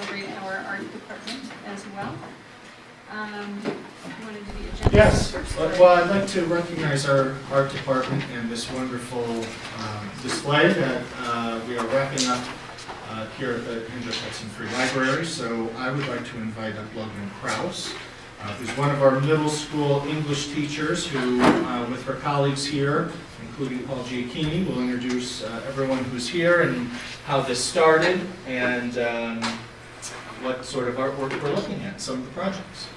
celebrate our art department as well. You want to do the agenda? Yes, first? well, I'd like to recognize our art department and this wonderful display that we are wrapping up here at the Hendrick Hudson Free Library. So I would like to invite up Logan Krause, who's one of our middle school English teachers who, with her colleagues here, including Paul Giacchini, will introduce everyone who's here and how this started and what sort of artwork we're looking at, some of the projects.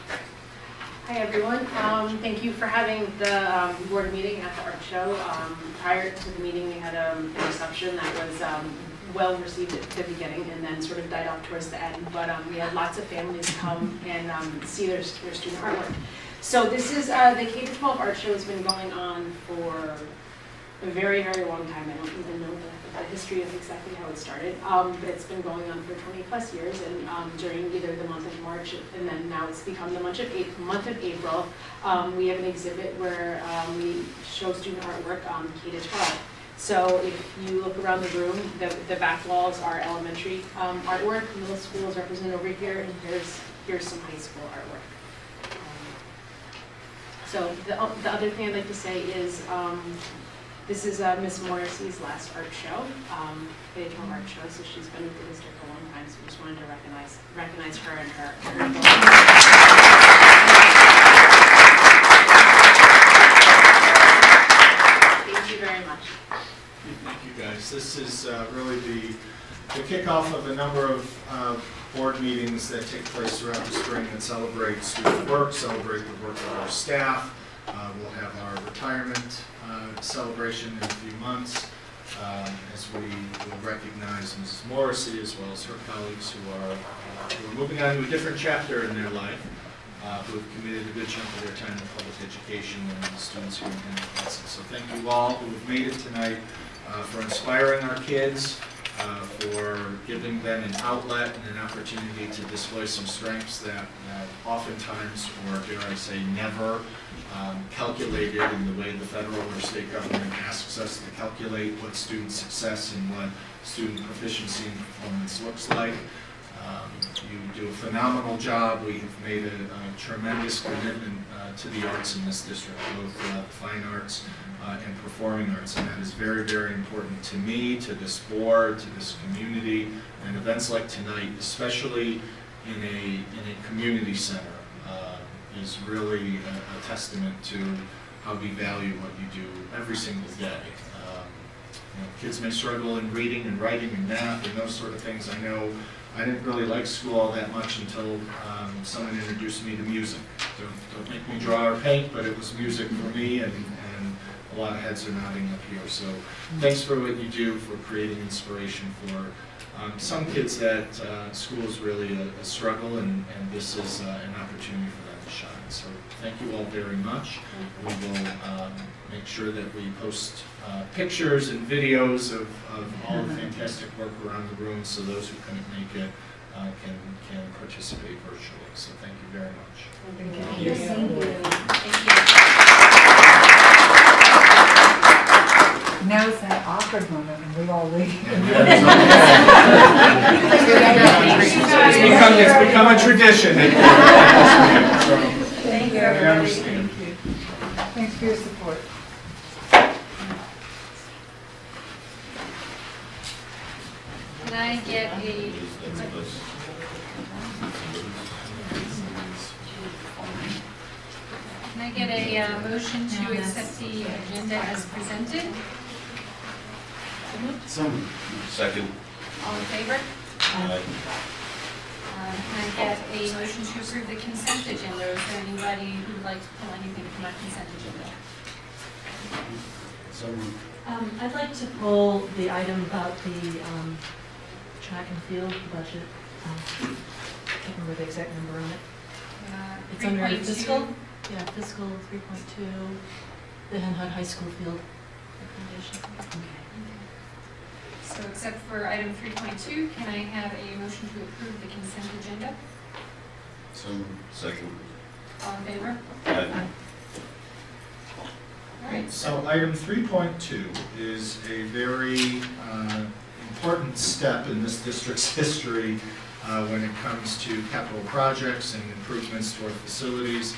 Hi everyone, thank you for having the board meeting at the art show. Prior to the meeting we had a reception that was well received at the beginning and then sort of died off towards the end, but we had lots of families come and see their student artwork. So this is, the K-12 art show has been going on for a very, very long time. I don't even know the history of exactly how it started, but it's been going on for 20 plus years, and during either the month of March and then now it's become the month of April, we have an exhibit where we show student artwork K-12. So if you look around the room, the back walls are elementary artwork, middle school is represented over here, and here's some high school artwork. So the other thing I'd like to say is this is Miss Morrissey's last art show, K-12 art show, so she's been with the district a long time, so we just wanted to recognize her and her Thank you very much. Thank you guys. This is really the kickoff of a number of board meetings that take place throughout the spring that celebrate student work, celebrate the work of our staff. We'll have our retirement celebration in a few months as we will recognize Mrs. Morrissey as well as her colleagues who are moving on to a different chapter in their life, who have committed a good chunk of their time to public education and the students here in Hendrick Hudson. So thank you all who have made it tonight for inspiring our kids, for giving them an outlet and an opportunity to display some strengths that oftentimes, or dare I say never, calculated in the way the federal or state government asks us to calculate what student success and what student proficiency and performance looks like. You do a phenomenal job. We have made a tremendous commitment to the arts in this district, both fine arts and performing arts, and that is very, very important to me, to this board, to this community, and events like tonight, especially in a community center, is really a testament to how we value what you do every single day. Kids may struggle in reading and writing and math and those sort of things. I know I didn't really like school all that much until someone introduced me to music. Don't make me draw or paint, but it was music for me, and a lot of heads are nodding up here. So thanks for what you do for creating inspiration for some kids that school is really a struggle, and this is an opportunity for them to shine. So thank you all very much. We will make sure that we post pictures and videos of all the fantastic work around the room, so those who couldn't make it can participate virtually. So thank you very much. Thank you. Thank you. Now it's that awkward moment when we all leave. It's become a tradition. Thank you, everybody. Thank you. Thanks for your support. Can I get a motion to accept the agenda as presented? Second. All in favor? Aye. Can I get a motion to approve the consent agenda? Is there anybody who would like to pull anything from our consent agenda? I'd like to pull the item about the track and field budget. I can't remember the exact number on it. It's under 3.2. fiscal. Yeah, fiscal 3.2, the Henhud High School field recommendation. So except for item 3.2, can I have a motion to approve the consent agenda? Second. All in favor? Aye. All right. So item 3.2 is a very important step in this district's history when it comes to capital projects and improvements to our facilities.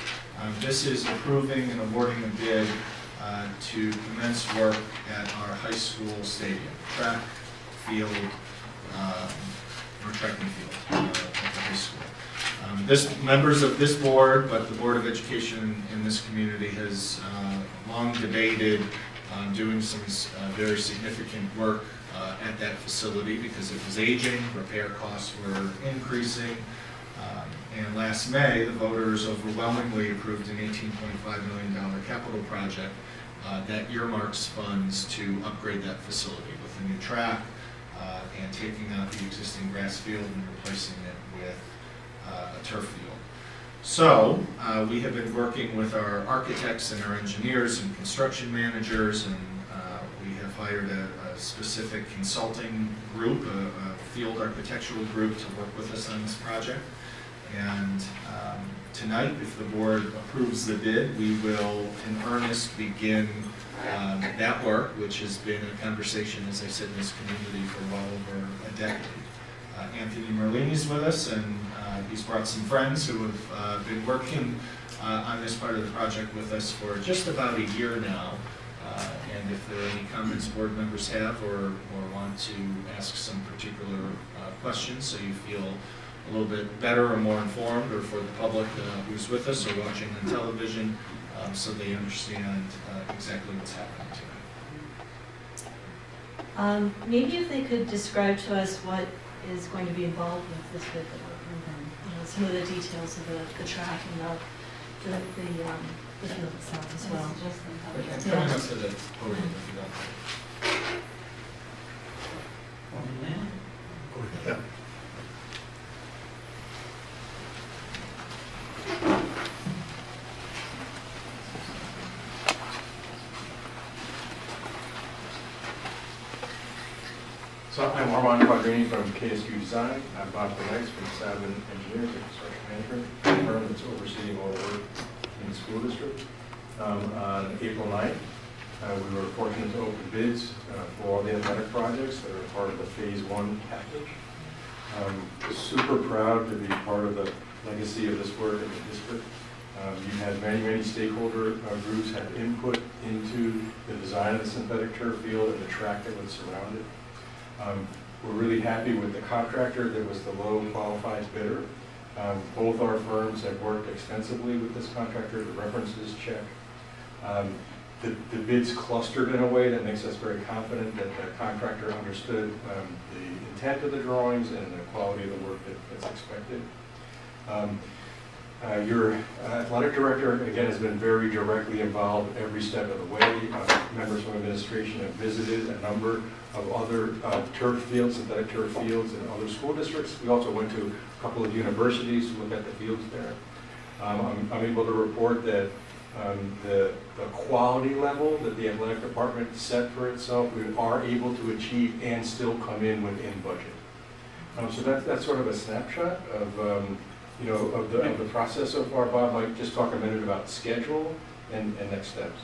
This is approving and awarding a bid to commence work at our high school stadium, track field, or track and field at the high school. Members of this board, but the Board of Education in this community has long debated doing some very significant work at that facility because it was aging, repair costs were increasing, and last May, the voters overwhelmingly approved an $18.5 million capital project that earmarks funds to upgrade that facility with a new track and taking out the existing grass field and replacing it with a turf field. So we have been working with our architects and our engineers and construction managers, and we have hired a specific consulting group, a field architectural group to work with us on this project. And tonight, if the board approves the bid, we will in earnest begin that work, which has been a conversation, as I said, in this community for well over a decade. Anthony Merlini's with us, and he's brought some friends who have been working on this part of the project with us for just about a year now. And if there are any comments board members have or want to ask some particular questions so you feel a little bit better or more informed, or for the public who's with us or watching on television, so they understand exactly what's happening tonight. Maybe if they could describe to us what is going to be involved with this bid that we're approving, some of the details of the track and the field itself as well. Coming up to the podium if you don't. So I'm Armand Quadrini from KSQ Design. I'm Bob Lex from Savin Engineers and Construction Management, a firm that's overseeing all the work in the school district. On April 9th, we were fortunate to open bids for all the athletic projects that are part of the Phase 1 package. We're super proud to be part of the legacy of this work in the district. You had many stakeholder groups have input into the design of the synthetic turf field and the track that would surround it. We're really happy with the contractor that was the low qualified bidder. Both our firms have worked extensively with this contractor, the references check. The bids clustered in a way that makes us very confident that the contractor understood the intent of the drawings and the quality of the work that's expected. Your athletic director, again, has been very directly involved every step of the way. Members from administration have visited a number of other turf fields, synthetic turf fields in other school districts. We also went to a couple of universities to look at the fields there. I'm able to report that the quality level that the athletic department set for itself, we are able to achieve and still come in within budget. So that's sort of a snapshot of of the process so far. Bob might just talk a minute about schedule and next steps.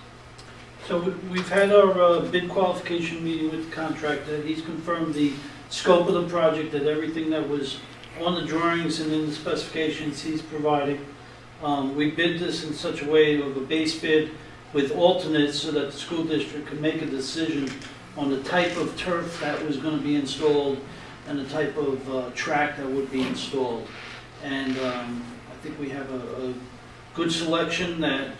So we've had our bid qualification meeting with the contractor. He's confirmed the scope of the project, that everything that was on the drawings and in the specifications he's providing. We bid this in such a way of a base bid with alternates so that the school district could make a decision on the type of turf that was going to be installed and the type of track that would be installed. And I think we have a good selection that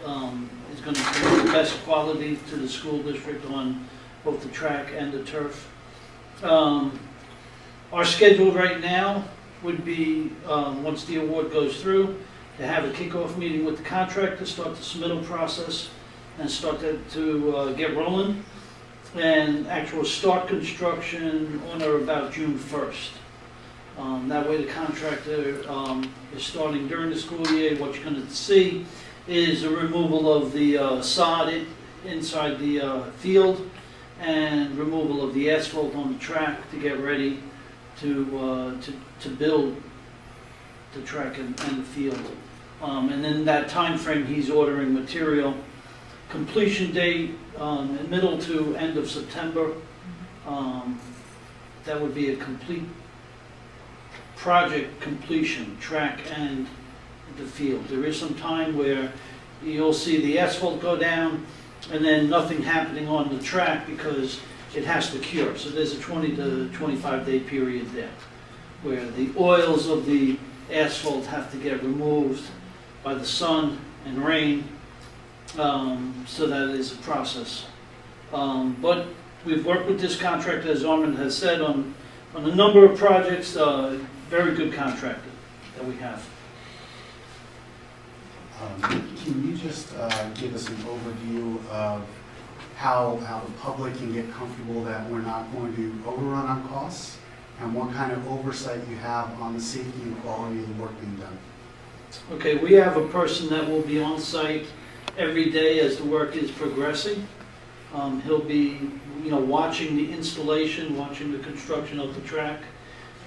is going to bring the best quality to the school district on both the track and the turf. Our schedule right now would be, once the award goes through, to have a kickoff meeting with the contractor, start the submittal process, and start to get rolling, and actual start construction on or about June 1st. That way the contractor is starting during the school year. What you're going to see is a removal of the sod inside the field and removal of the asphalt on the track to get ready to build the track and the field. And in that time frame, he's ordering material. Completion date, middle to end of September. That would be a complete project completion, track and the field. There is some time where you'll see the asphalt go down and then nothing happening on the track because it has to cure. So there's a 20 to 25 day period there where the oils of the asphalt have to get removed by the sun and rain. So that is a process. But we've worked with this contractor, as Armin has said, on a number of projects. Very good contractor that we have. Can you just give us an overview of how the public can get comfortable that we're not going to overrun on costs, and what kind of oversight you have on the safety and quality of the work being done? Okay, we have a person that will be on site every day as the work is progressing. He'll be, watching the installation, watching the construction of the track.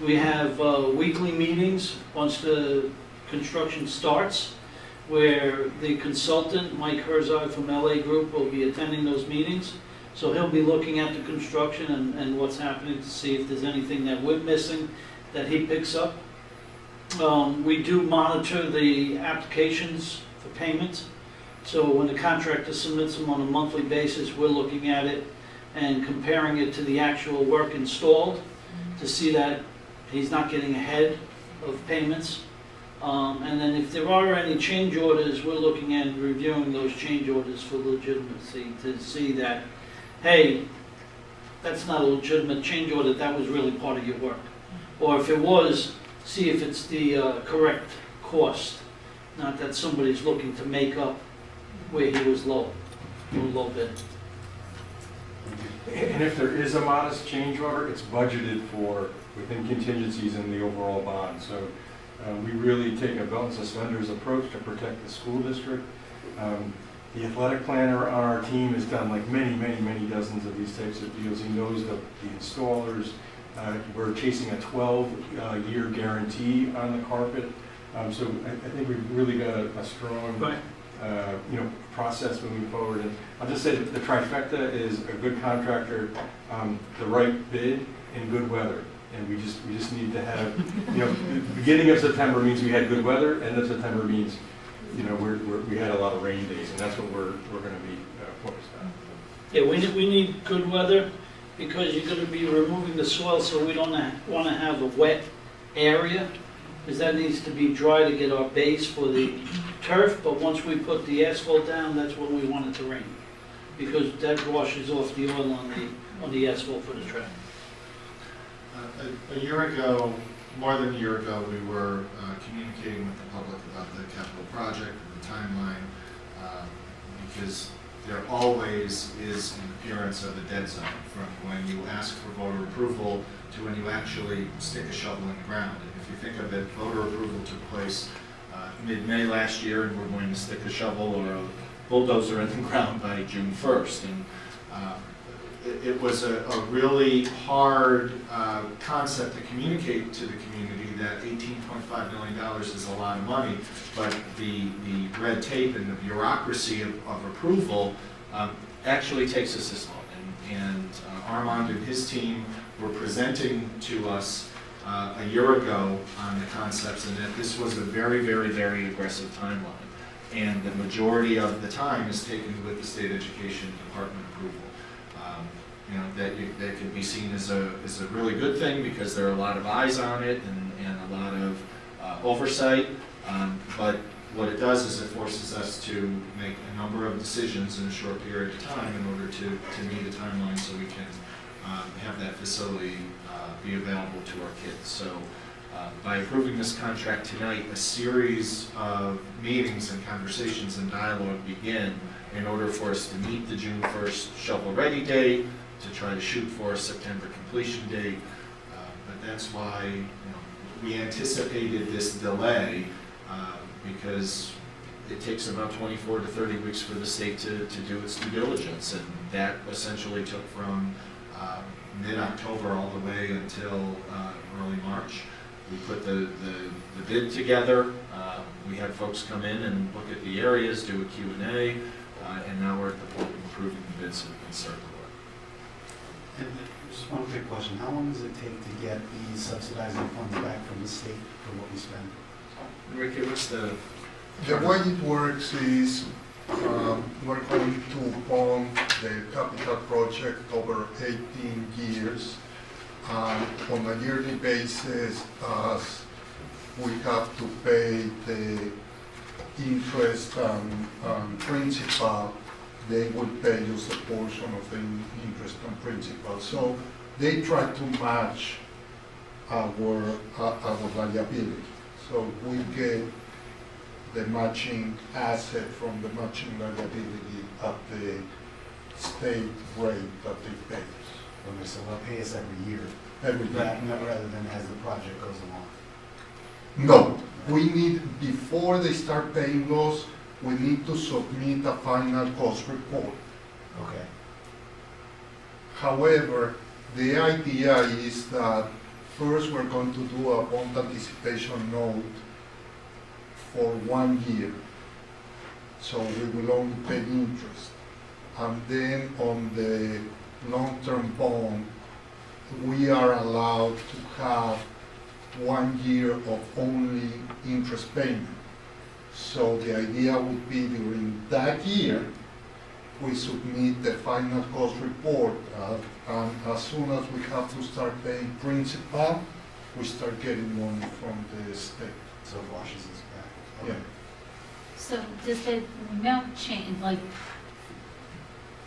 We have weekly meetings once the construction starts, where the consultant, Mike Herzog from LA Group, will be attending those meetings. So he'll be looking at the construction and what's happening to see if there's anything that we're missing that he picks up. We do monitor the applications for payment. So when the contractor submits them on a monthly basis, we're looking at it and comparing it to the actual work installed to see that he's not getting ahead of payments. And then if there are any change orders, we're looking at reviewing those change orders for legitimacy to see that, hey, that's not a legitimate change order, that was really part of your work. Or if it was, see if it's the correct cost, not that somebody's looking to make up where he was low bid. And if there is a modest change order, it's budgeted for within contingencies in the overall bond. So we really take a belt and suspenders approach to protect the school district. The athletic planner on our team has done like many dozens of these types of deals. He knows the installers. We're chasing a 12-year guarantee on the carpet. So I think we've really got a strong process moving forward. And I'll just say that the trifecta is a good contractor, the right bid, and good weather. And we just need to have, the beginning of September means we had good weather, end of September means, we had a lot of rain days, and that's what we're going to be focused on. Yeah, we need good weather because you're going to be removing the soil, so we don't want to have a wet area, because that needs to be dry to get our base for the turf. But once we put the asphalt down, that's when we want it to rain, because that washes off the oil on the asphalt for the track. A year ago, more than a year ago, we were communicating with the public about the capital project and the timeline, because there always is an appearance of a dead zone from when you ask for voter approval to when you actually stick a shovel in the ground. And if you think of it, voter approval took place mid-May last year, and we're going to stick a shovel or a bulldozer in the ground by June 1st. And it was a really hard concept to communicate to the community that $18.5 million is a lot of money, but the red tape and the bureaucracy of approval actually takes us this long. And Armand and his team were presenting to us a year ago on the concepts, and that this was a very aggressive timeline. And the majority of the time is taken with the state education department approval. That could be seen as a really good thing because there are a lot of eyes on it and a lot of oversight. But what it does is it forces us to make a number of decisions in a short period of time in order to meet a timeline so we can have that facility be available to our kids. So by approving this contract tonight, a series of meetings and conversations and dialogue begin in order for us to meet the June 1st shovel-ready date, to try to shoot for a September completion date. But that's why we anticipated this delay because it takes about 24 to 30 weeks for the state to do its due diligence, and that essentially took from mid-October all the way until early March. We put the bid together. We had folks come in and look at the areas, do a Q&A, and now we're at the point of approving the bids and start the work. And Just one quick question. How long does it take to get the subsidizing funds back from the state for what we spend? Enrique, what's the? The way it works is, we're going to bond the capital project over 18 years. On a yearly basis, as we have to pay the interest and principal, they will pay us a portion of the interest and principal. So they try to match our liability. So we get the matching asset from the matching liability at the state rate that they pay us. Okay, so they'll pay us every year, Every year. rather than as the project goes along. No, we need, before they start paying us, we need to submit a final cost report. Okay. However, the idea is that first we're going to do a bond anticipation note for 1 year. So we will only pay interest. And then on the long-term bond, we are allowed to have 1 year of only interest payment. So the idea would be during that year, we submit the final cost report, and as soon as we have to start paying principal, we start getting money from the state. So it washes us back. Yeah. So does the amount change, like,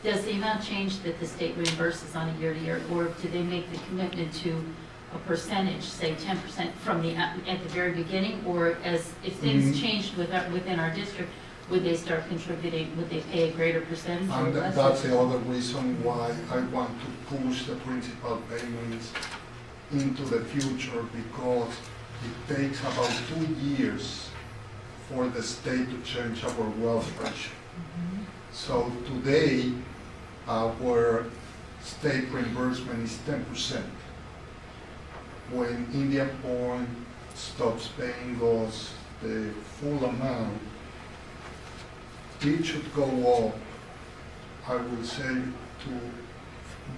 does the amount change that the state reimburses on a year-to-year, or do they make the commitment to a percentage, say 10% from the, at the very beginning, or as, if things changed within our district, would they start contributing, would they pay a great percentage or And less? that's the other reason why I want to push the principal payments into the future, because it takes about 2 years for the state to change our wealth ratio. So today, our state reimbursement is 10%. When Indian Point stops paying us the full amount, it should go up, I would say, to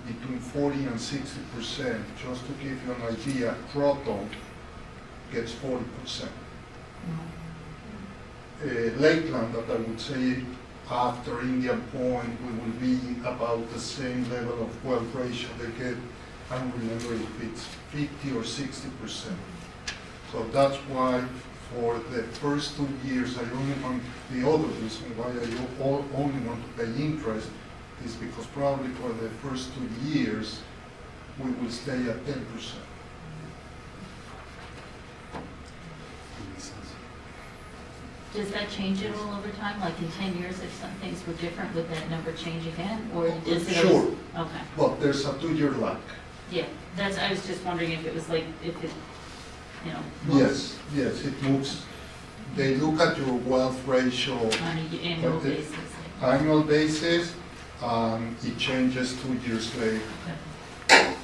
between 40 and 60%. Just to give you an idea, Croton gets 40%. Lakeland, that I would say after Indian Point, we will be about the same level of wealth ratio. They get, I don't remember if it's 50 or 60%. So that's why for the first 2 years, I only want, the other reason why I only want to pay interest is because probably for the first 2 years, we will stay at 10%. Makes sense. Does that change at all over time? Like in 10 years, if some things were different, would that number change again? Or is it? Sure. Okay, But there's a 2-year lag. yeah, that's, I was just wondering if it was like, if it, you know. Yes, it moves. They look at your wealth ratio On an annual Okay. basis. annual basis, it changes 2 years later. Okay.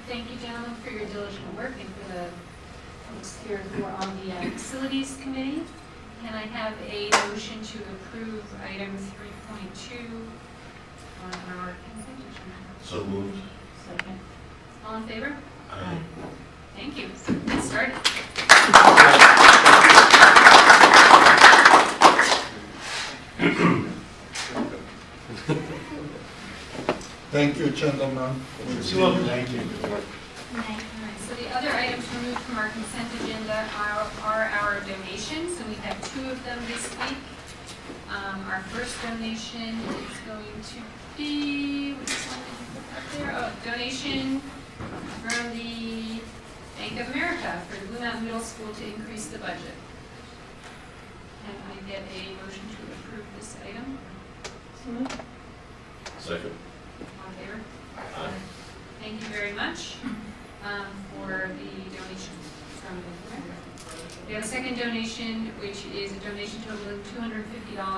Thank you, gentlemen, for your diligent work and for the folks here who are on the facilities committee. Can I have a motion to approve item 3.2 on our consent agenda? So moved. Second. All in favor? Aye. Thank you. Get started. Thank you, gentlemen. You're welcome. Thank you. Alright, so the other items removed from our consent agenda are our donations, and we have 2 of them this week. Our first donation is going to be, which one did you put up there? Oh, donation from the Bank of America for the Blue Mountain Middle School to increase the budget. Can I get a motion to approve this item? Second. All in favor? Aye. Thank you very much for the donation from the Bank of America. We have a second donation, which is a donation totaling $250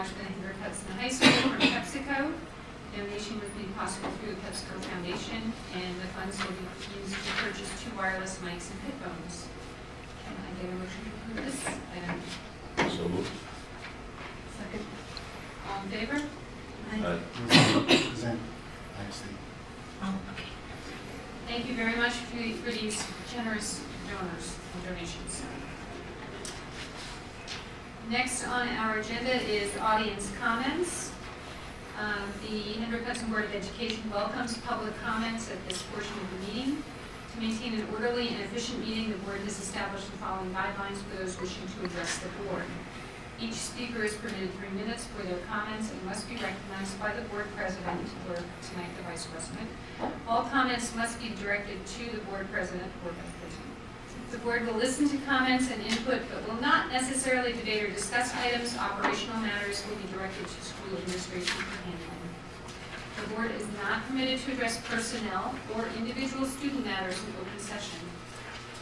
for the haircuts in the high school from PepsiCo. Donation would be possible through the PepsiCo Foundation, and the funds will be used to purchase 2 wireless mics and headphones. Can I get a motion to approve this item? So moved. Second. in favor? Aye. Present. Actually. Oh, okay. Thank you very much for these generous donors and donations. Next on our agenda is audience comments. The Hendrick Hudson Board of Education welcomes public comments at this portion of the meeting. To maintain an orderly and efficient meeting, the board has established the following guidelines for those wishing to address the board. Each speaker is permitted 3 minutes for their comments and must be recognized by the board president, or tonight the vice president. All comments must be directed to the board president or vice president. The board will listen to comments and input, but will not necessarily debate or discuss items. Operational matters will be directed to school administration for handling. The board is not permitted to address personnel or individual student matters in open session.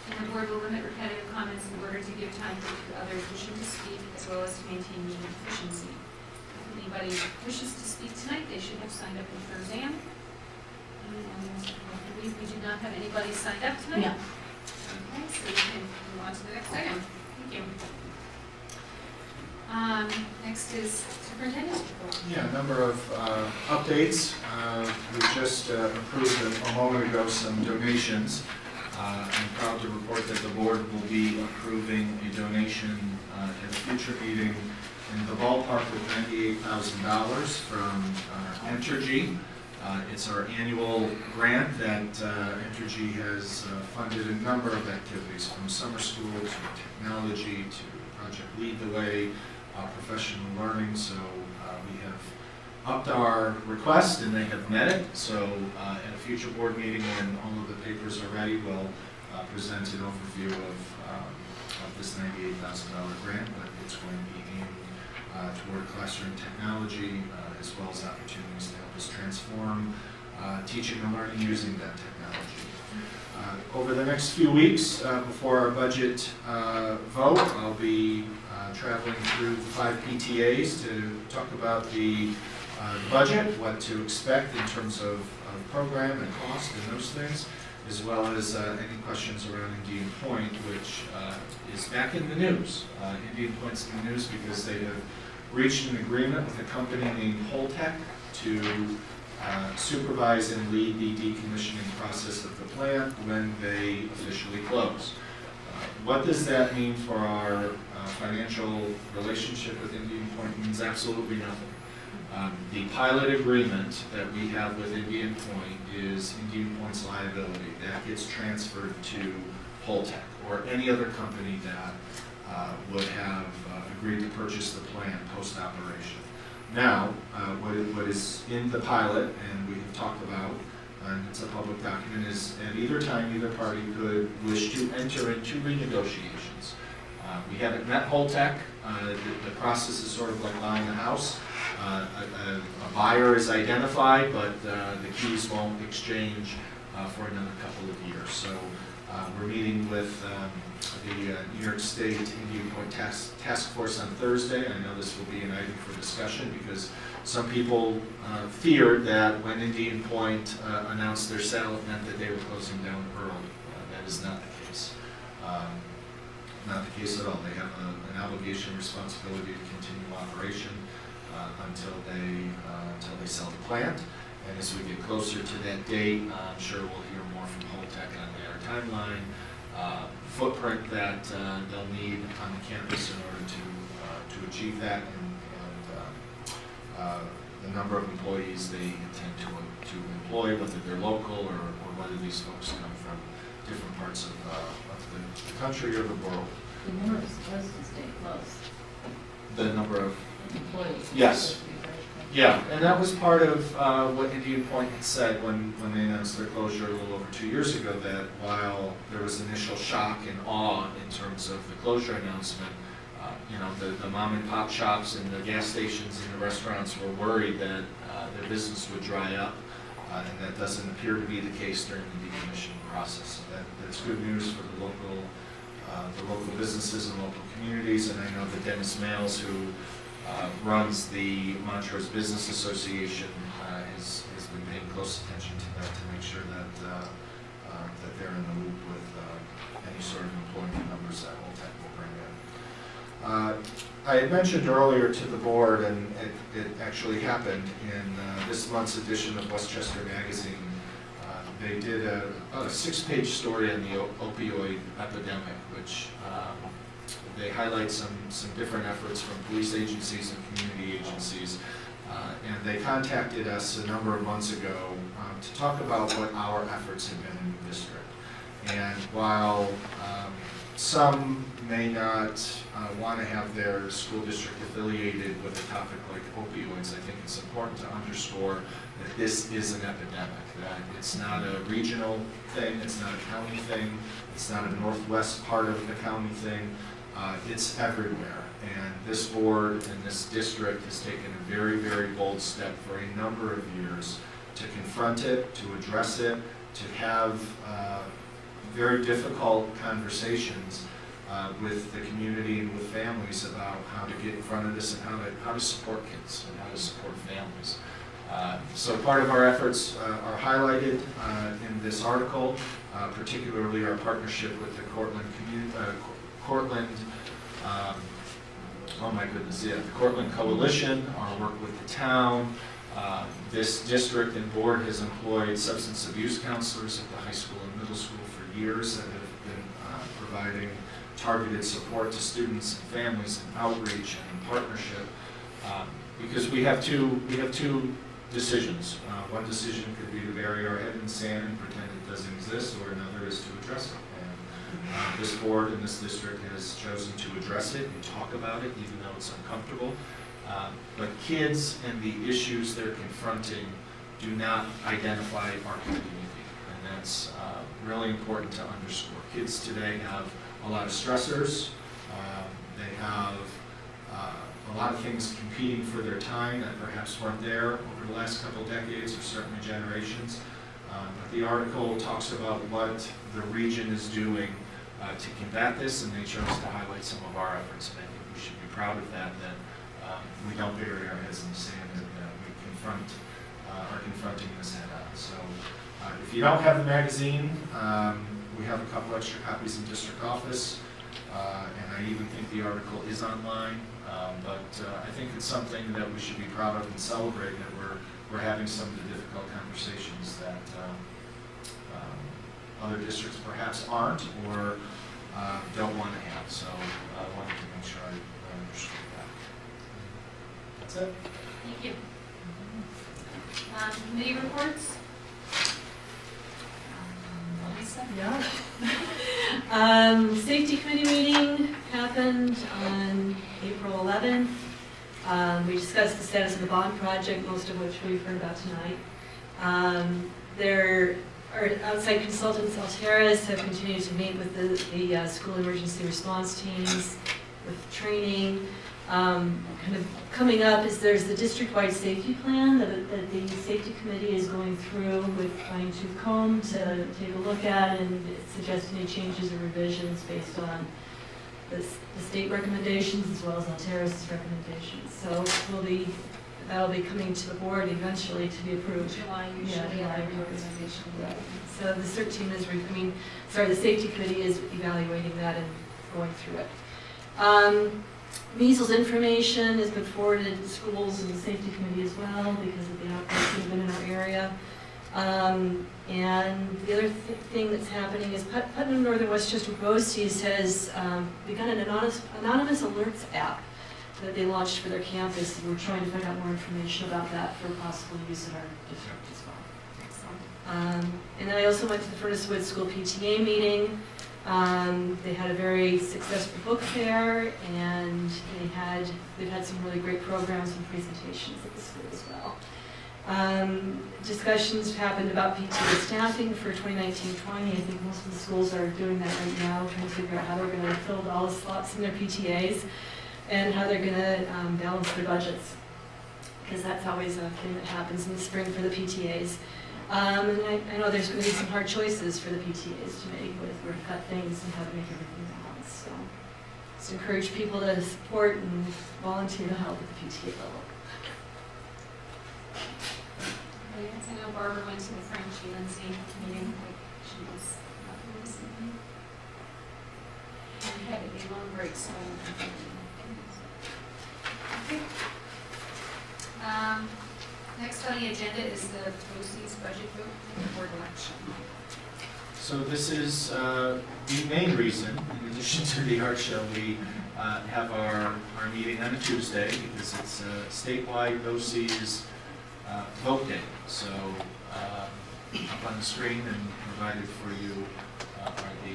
And the board will limit repetitive comments in order to give time to others wishing to speak, as well as to maintain meeting efficiency. If anybody wishes to speak tonight, they should have signed up in Roseanne. And I believe we do not have anybody signed up tonight. Yeah. Okay, so we can move on to the next item. Thank you. Next is superintendent's report. Yeah, a number of updates. We just approved a moment ago some donations. I'm proud to report that the board will be approving a donation at a future meeting in the ballpark of $98,000 from Entergy. It's our annual grant that Entergy has funded a number of activities, from summer school to technology to Project Lead the Way, professional learning. So we have upped our request and they have met it. So at a future board meeting, when all of the papers are ready, we'll present an overview of this $98,000 grant, but it's going to be aimed toward classroom technology as well as opportunities to help us transform teaching and learning using that technology. Over the next few weeks before our budget vote, I'll be traveling through 5 PTAs to talk about the budget, what to expect in terms of program and cost and those things, as well as any questions around Indian Point, which is back in the news. Indian Point's in the news because they have reached an agreement with a company named Holtec to supervise and lead the decommissioning process of the plant when they officially close. What does that mean for our financial relationship with Indian Point? It means absolutely nothing. The pilot agreement that we have with Indian Point is Indian Point's liability. That gets transferred to Holtec or any other company that would have agreed to purchase the plant post-operation. Now, what is in the pilot, and we have talked about, and it's a public document, is at either time either party could wish to enter into renegotiations. We haven't met Holtec. The process is sort of like buying a house. A buyer is identified, but the keys won't exchange for another couple of years. So we're meeting with the New York State Indian Point Task Force on Thursday. I know this will be an item for discussion because some people feared that when Indian Point announced their sale, it meant that they were closing down early. That is not the case. Not the case at all. They have an obligation, responsibility to continue operation until they sell the plant. And as we get closer to that date, I'm sure we'll hear more from Holtec on their timeline, footprint that they'll need on the campus in order to achieve that, and the number of employees they intend to employ, whether they're local or whether these folks come from different parts of the country or the world. The number is supposed to stay close. The number of Employees. Yes. Yeah, and that was part of what Indian Point had said when they announced their closure a little over 2 years ago, that while there was initial shock and awe in terms of the closure announcement, the mom and pop shops and the gas stations and the restaurants were worried that their business would dry up, and that doesn't appear to be the case during the decommissioning process. So that's good news for the local businesses and local communities, and I know that Dennis Males, who runs the Montrose Business Association, has been paying close attention to that to make sure that they're in the loop with any sort of employment numbers that Holtec will bring in. I had mentioned earlier to the board, and it actually happened in this month's edition of Westchester Magazine. They did a 6-page story on the opioid epidemic, which they highlight some different efforts from police agencies and community agencies. And they contacted us a number of months ago to talk about what our efforts have been in the district. And while some may not want to have their school district affiliated with a topic like opioids, I think it's important to underscore that this is an epidemic, that it's not a regional thing, it's not a county thing, it's not a northwest part of the county thing, it's everywhere. And this board and this district has taken a very, very bold step for a number of years to confront it, to address it, to have very difficult conversations with the community and with families about how to get in front of this and how to support kids and how to support families. So part of our efforts are highlighted in this article, particularly our partnership with the Cortland Cortland Coalition, our work with the town. This district and board has employed substance abuse counselors at the high school and middle school for years that have been providing targeted support to students and families and outreach and in partnership. Because we have two decisions. One decision could be to bury our head in the sand and pretend it doesn't exist, or another is to address it. And this board and this district has chosen to address it and talk about it, even though it's uncomfortable. But kids and the issues they're confronting do not identify our community, and that's really important to underscore. Kids today have a lot of stressors. They have a lot of things competing for their time that perhaps weren't there over the last couple decades or certainly generations. But the article talks about what the region is doing to combat this, and they chose to highlight some of our efforts. And I think we should be proud of that we don't bury our heads in the sand, and we are confronting this head on. So if you don't have the magazine, we have a couple extra copies in district office, and I even think the article is online. But I think it's something that we should be proud of and celebrate, that we're having some of the difficult conversations that other districts perhaps aren't or don't want to have. So I wanted to make sure I understood that. That's it. Thank you. Committee reports? Lisa? Yeah. Safety committee meeting happened on April 11th. We discussed the status of the bond project, most of which we've heard about tonight. Our outside consultants, Alteris, have continued to meet with the school emergency response teams with training. Kind of coming up is there's the district-wide safety plan that the safety committee is going through with fine-tooth comb to take a look at and suggest any changes or revisions based on the state recommendations as well as Alteris' recommendations. So that'll be coming to the board eventually to be approved. July Yeah, usually July. every organization. Right. So the CERT team is, the safety committee is evaluating that and going through it. Measles information has been forwarded to schools and the safety committee as well because of the outbreaks that have been in our area. And the other thing that's happening is Putnam Northern Westchester BOCES has begun an anonymous alerts app that they launched for their campus. We're trying to find out more information about that for possible use in our district as well. And then I also went to the Furnace Woods School PTA meeting. They had a very successful book fair, and they've had some really great programs and presentations at the school as well. Discussions happened about PTA staffing for 2019-20. I think most of the schools are doing that right now, trying to figure out how they're going to fill all the slots in their PTAs and how they're going to balance their budgets, because that's always a thing that happens in the spring for the PTAs. And I know there's going to be some hard choices for the PTAs to make with where to cut things and how to make everything balance. So just encourage people to support and volunteer to help at the PTA level. Yes, I know Barbara went to the French Lindsay meeting, like she was recently. We had a long break, so Next on the agenda is the BOCES budget vote and board election. So this is the main reason, in addition to the art show, we have our meeting on a Tuesday because it's a statewide BOCES vote day. So up on the screen and provided for you are the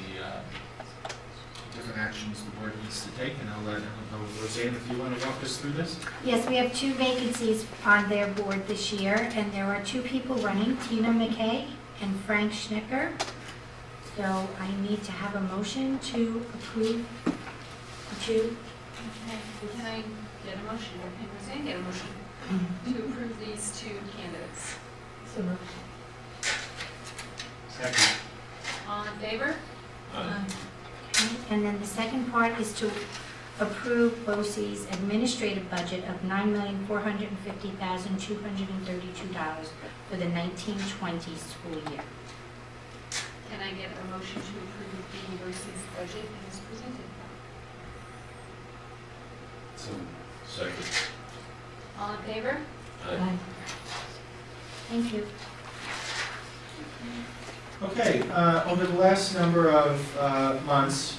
different actions the board needs to take. And I'll let Roseanne, if you want to walk us through this. Yes, we have 2 vacancies on their board this year, and there are 2 people running, Tina McKay and Frank Schnicker. So I need to have a motion to approve the 2. Okay, can I get a motion? Can Roseanne get a motion to approve these 2 candidates? So moved. Second. All in favor? And then the second part is to approve BOCES administrative budget of $9,450,232 for the 1920 school year. Can I get a motion to approve the BOCES budget as presented? So, second. All in favor? Aye. Thank you. Okay, over the last number of months,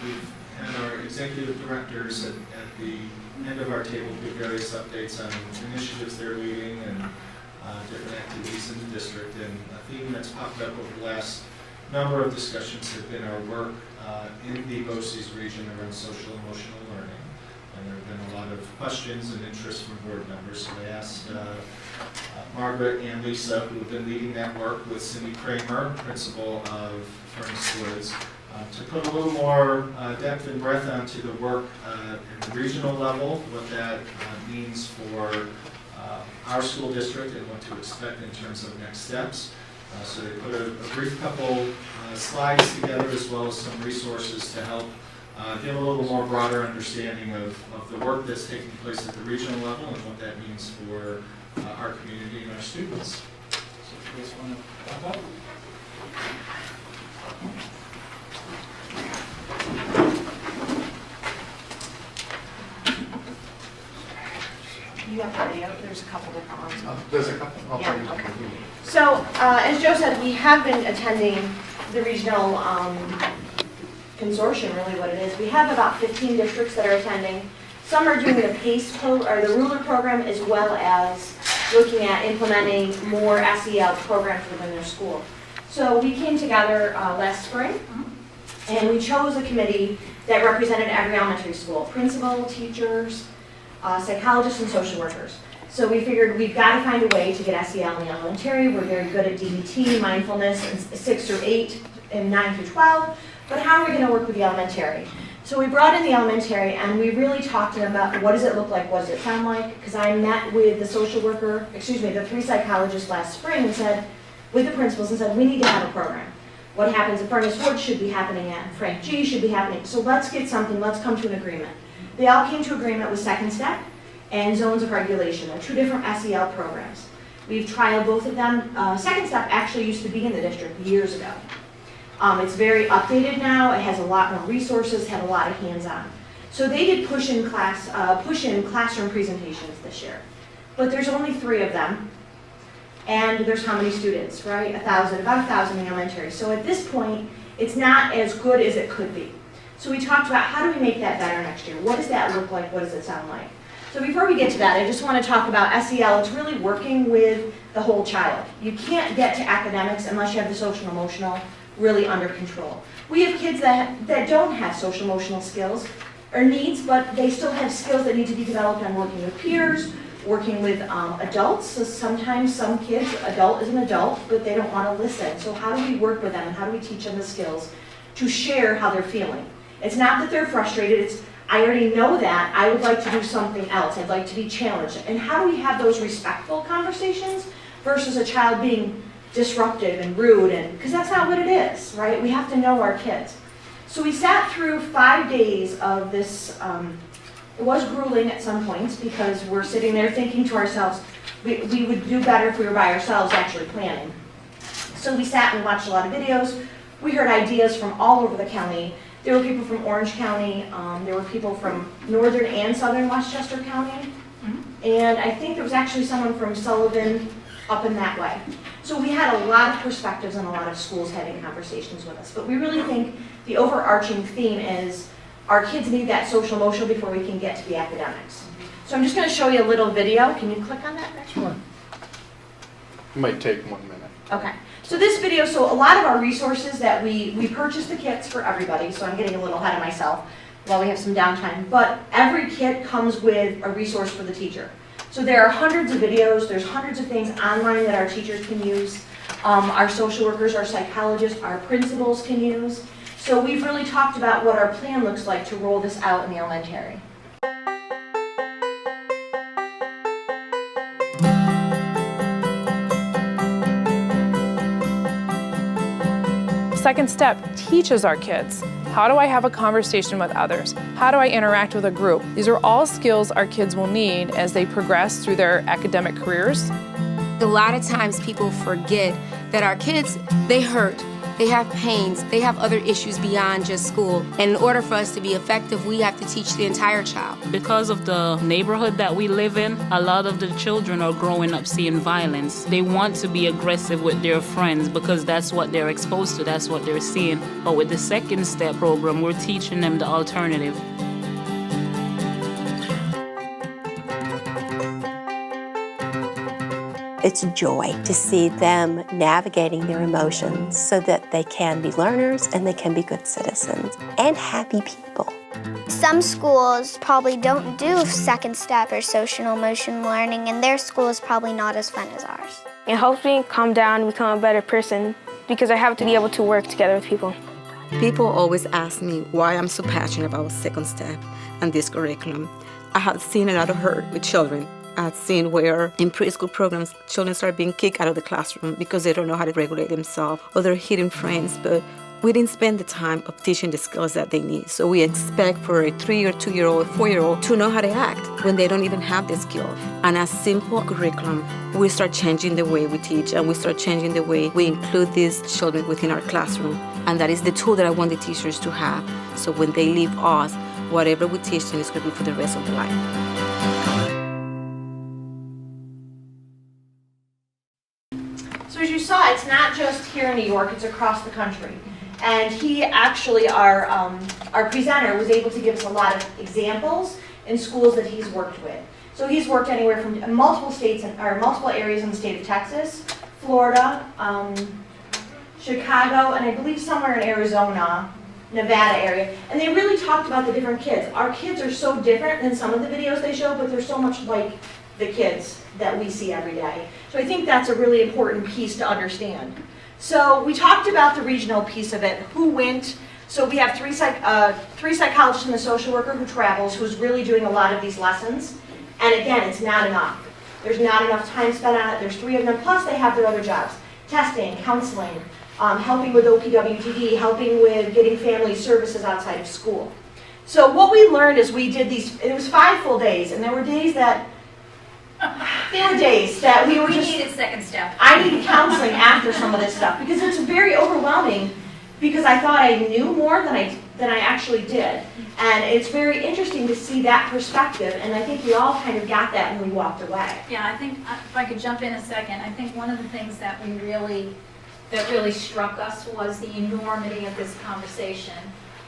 we've had our executive directors at the end of our table give various updates on initiatives they're leading and different activities in the district. And a theme that's popped up over the last number of discussions have been our work in the BOCES region around social emotional learning. And there have been a lot of questions and interest from board members. So I asked Margaret and Lisa, who have been leading that work, with Cindy Kramer, principal of Furnace Woods, to put a little more depth and breadth onto the work at the regional level, what that means for our school district and what to expect in terms of next steps. So they put a brief couple slides together as well as some resources to help give a little more broader understanding of the work that's taking place at the regional level and what that means for our community and our students. So if you guys want to pop up. You have video, there's a couple different ones. There's a couple. Yeah, okay. So, as Joe said, we have been attending the regional consortium, really what it is. We have about 15 districts that are attending. Some are doing the the ruler program, as well as looking at implementing more SEL programs within their school. So we came together last spring, and we chose a committee that represented every elementary school, principal, teachers, psychologists, and social workers. So we figured we've got to find a way to get SEL in the elementary. We're very good at DBT, mindfulness, in 6 through 8, and 9 through 12. But how are we going to work with the elementary? So we brought in the elementary, and we really talked to them about what does it look like, what does it sound like? Because I met with the social worker, the 3 psychologists last spring and said, with the principals, and said, we need to have a program. What happens at Furnace Woods should be happening at Frank G should be happening. So let's get something, let's come to an agreement. They all came to agreement with Second Step and Zones of Regulation. They're 2 different SEL programs. We've trialed both of them. Second Step actually used to be in the district years ago. It's very updated now. It has a lot more resources, had a lot of hands-on. So they did push-in classroom presentations this year. But there's only 3 of them. And there's how many students, right? About 1,000 in the elementary. So at this point, it's not as good as it could be. So we talked about how do we make that better next year? What does that look like? What does it sound like? So before we get to that, I just want to talk about SEL. It's really working with the whole child. You can't get to academics unless you have the social and emotional really under control. We have kids that don't have social emotional skills or needs, but they still have skills that need to be developed on working with peers, working with adults. So sometimes some kids, adult is an adult, but they don't want to listen. So how do we work with them and how do we teach them the skills to share how they're feeling? It's not that they're frustrated, it's I already know that, I would like to do something else, I'd like to be challenged. And how do we have those respectful conversations versus a child being disruptive and rude, and because that's not what it is, right? We have to know our kids. So we sat through 5 days of this, it was grueling at some points because we're sitting there thinking to ourselves, we would do better if we were by ourselves actually planning. So we sat and watched a lot of videos. We heard ideas from all over the county There were people from Orange County, there were people from northern and southern Westchester County, and I think there was actually someone from Sullivan up in that way. So we had a lot of perspectives and a lot of schools having conversations with us, but we really think the overarching theme is our kids need that social emotional before we can get to the academics. So I'm just going to show you a little video. Can you click on that? Sure. It might take 1 minute. Okay. So this video, so a lot of our resources that we purchased the kits for everybody, so I'm getting a little ahead of myself while we have some downtime, but every kit comes with a resource for the teacher. So there are hundreds of videos, there's hundreds of things online that our teachers can use, our social workers, our psychologists, our principals can use. So we've really talked about what our plan looks like to roll this out in the elementary. Second step teaches our kids. How do I have a conversation with others? How do I interact with a group? These are all skills our kids will need as they progress through their academic careers. A lot of times people forget that our kids, they hurt, they have pains, they have other issues beyond just school. And in order for us to be effective, we have to teach the entire child. Because of the neighborhood that we live in, a lot of the children are growing up seeing violence. They want to be aggressive with their friends because that's what they're exposed to, that's what they're seeing. But with the second step program, we're teaching them the alternative. It's a joy to see them navigating their emotions so that they can be learners and they can be good citizens and happy people. Some schools probably don't do second step or social emotion learning, and their school is probably not as fun as ours. It helps me calm down and become a better person because I have to be able to work together with people. People always ask me why I'm so passionate about second step and this curriculum. I have seen a lot of hurt with children. I've seen where in preschool programs, children start being kicked out of the classroom because they don't know how to regulate themselves or they're hitting friends, but we didn't spend the time of teaching the skills that they need. So we expect for a 3 or 2-year-old, 4-year-old to know how to act when they don't even have the skill. And a simple curriculum, we start changing the way we teach and we start changing the way we include these children within our classroom. And that is the tool that I want the teachers to have. So when they leave us, whatever we teach them is going to be for the rest of their life. So as you saw, it's not just here in New York, it's across the country. And he actually, our presenter, was able to give us a lot of examples in schools that he's worked with. So he's worked anywhere from multiple states, or multiple areas in the state of Texas, Florida, Chicago, and I believe somewhere in Arizona, Nevada area. And they really talked about the different kids. Our kids are so different than some of the videos they show, but they're so much like the kids that we see every day. So I think that's a really important piece to understand. So we talked about the regional piece of it, who went. So we have three psychologists and a social worker who travels, who's really doing a lot of these lessons. And again, it's not enough. There's not enough time spent on it. There's 3 of them, plus they have their other jobs. Testing, counseling, helping with OPWTD, helping with getting family services outside of school. So what we learned is we did these, it was 5 full days, and there were days that we were just... We needed second step. I needed counseling after some of this stuff, because it's very overwhelming, because I thought I knew more than I actually did. And it's very interesting to see that perspective, and I think we all kind of got that when we walked away. Yeah, I think, if I could jump in a second, I think one of the things that really struck us was the enormity of this conversation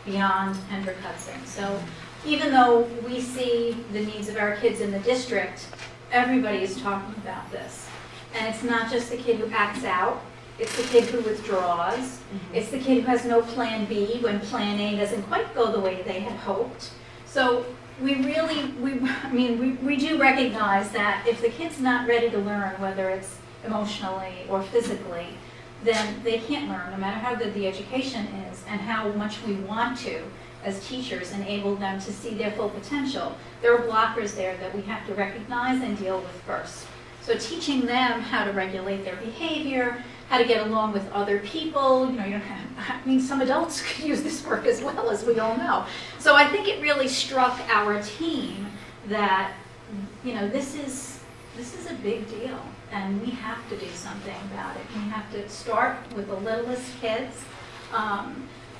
beyond Hendrick Hudson. So even though we see the needs of our kids in the district, everybody is talking about this. And it's not just the kid who acts out, it's the kid who withdraws, it's the kid who has no plan B when plan A doesn't quite go the way they had hoped. So we do recognize that if the kid's not ready to learn, whether it's emotionally or physically, then they can't learn, no matter how good the education is and how much we want to, as teachers, enable them to see their full potential. There are blockers there that we have to recognize and deal with first. So teaching them how to regulate their behavior, how to get along with other people, some adults could use this work as well, as we all know. So I think it really struck our team that, this is a big deal, and we have to do something about it. We have to start with the littlest kids.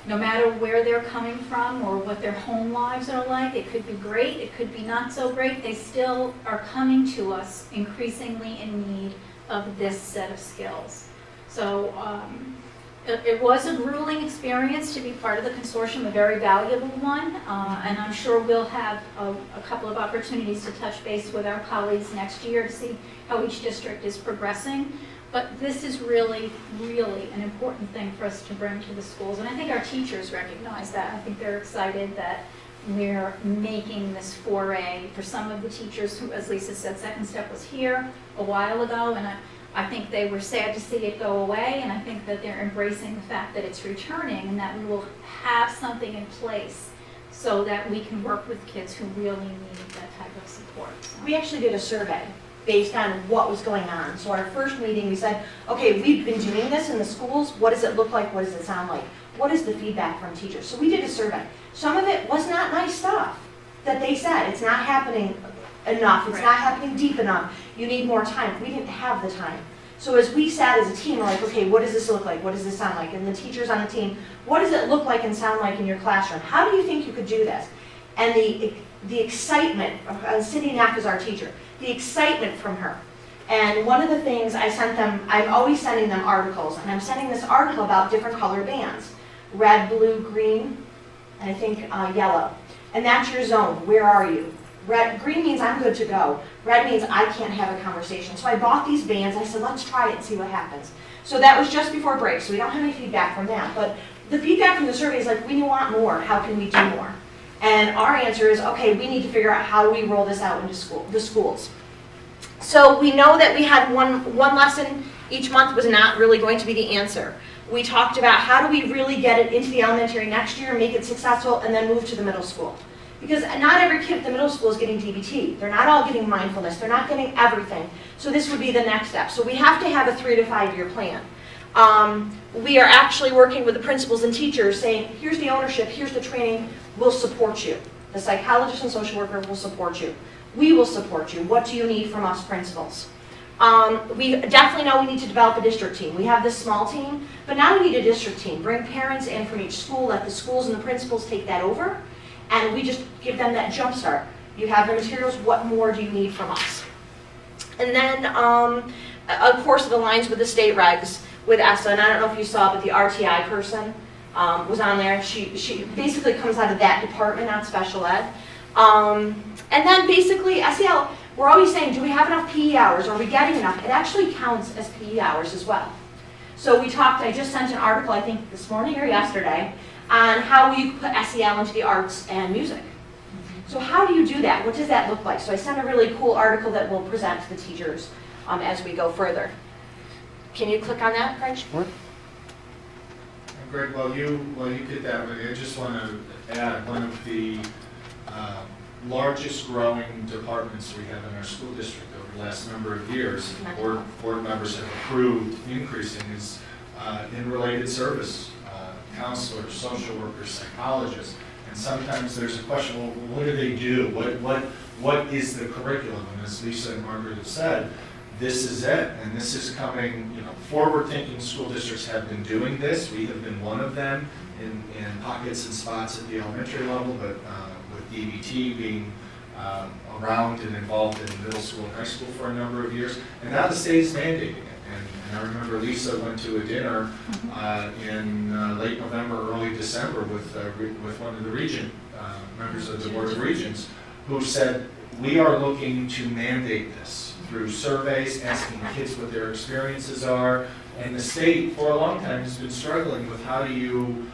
no matter where they're coming from or what their home lives are like. It could be great, it could be not so great. They still are coming to us increasingly in need of this set of skills. So it was a grueling experience to be part of the consortium, a very valuable one, and I'm sure we'll have a couple of opportunities to touch base with our colleagues next year to see how each district is progressing. But this is really, really an important thing for us to bring to the schools, and I think our teachers recognize that. I think they're excited that we're making this foray for some of the teachers who, as Lisa said, Second Step was here a while ago, and I think they were sad to see it go away, and I think that they're embracing the fact that it's returning and that we will have something in place so that we can work with kids who really need that type of support. So. We actually did a survey based on what was going on. So our first meeting, we said, okay, we've been doing this in the schools. What does it look like? What does it sound like? What is the feedback from teachers? So we did a survey. Some of it was not nice stuff that they said. It's not happening enough. It's not happening deep enough. You need more time. We didn't have the time. So as we sat as a team, we're like, okay, what does this look like? What does this sound like? And the teachers on the team, what does it look like and sound like in your classroom? How do you think you could do this? And the excitement, Cindy Knapp is our teacher, the excitement from her. And one of the things I sent them, I'm always sending them articles, and I'm sending this article about different color bands. Red, blue, green, and I think yellow. And that's your zone. Where are you? Green means I'm good to go. Red means I can't have a conversation. So I bought these bands. I said, let's try it and see what happens. So that was just before break, so we don't have any feedback from that. But the feedback from the survey is like, we want more. How can we do more? And our answer is, okay, we need to figure out how do we roll this out into the schools. So we know that we had one lesson each month was not really going to be the answer. We talked about how do we really get it into the elementary next year, make it successful, and then move to the middle school. Because not every kid at the middle school is getting DBT. They're not all getting mindfulness. They're not getting everything. So this would be the next step. So we have to have a 3 to 5 year plan. We are actually working with the principals and teachers saying, here's the ownership, here's the training, we'll support you. The psychologist and social worker will support you. We will support you. What do you need from us principals? We definitely know we need to develop a district team. We have this small team, but now we need a district team. Bring parents in from each school, let the schools and the principals take that over, and we just give them that jump start. You have the materials, what more do you need from us? And then, of course, it aligns with the state regs with ESSA, and I don't know if you saw, but the RTI person was on there. She basically comes out of that department, not special ed. And then basically, SEL, we're always saying, do we have enough PE hours? Are we getting enough? It actually counts as PE hours as well. So we talked, I just sent an article, I think this morning or yesterday, on how you put SEL into the arts and music. So how do you do that? What does that look like? So I sent a really cool article that we'll present to the teachers as we go further. Can you click on that, Craig? And Greg, while you did that, I just want to add one of the largest growing departments we have in our school district over the last number of years, board members have approved increasing, is in related service, counselors, social workers, psychologists. And sometimes there's a question, well, what do they do? What is the curriculum? And as Lisa and Margaret have said, this is it, and this is coming, forward-thinking school districts have been doing this. We have been one of them in pockets and spots at the elementary level, but with DBT being around and involved in middle school and high school for a number of years. And now the state is mandating it. And I remember Lisa went to a dinner in late November, early December with one of the members of the Board of Regents, who said, we are looking to mandate this through surveys, asking kids what their experiences are. And the state, for a long time, has been struggling with how do you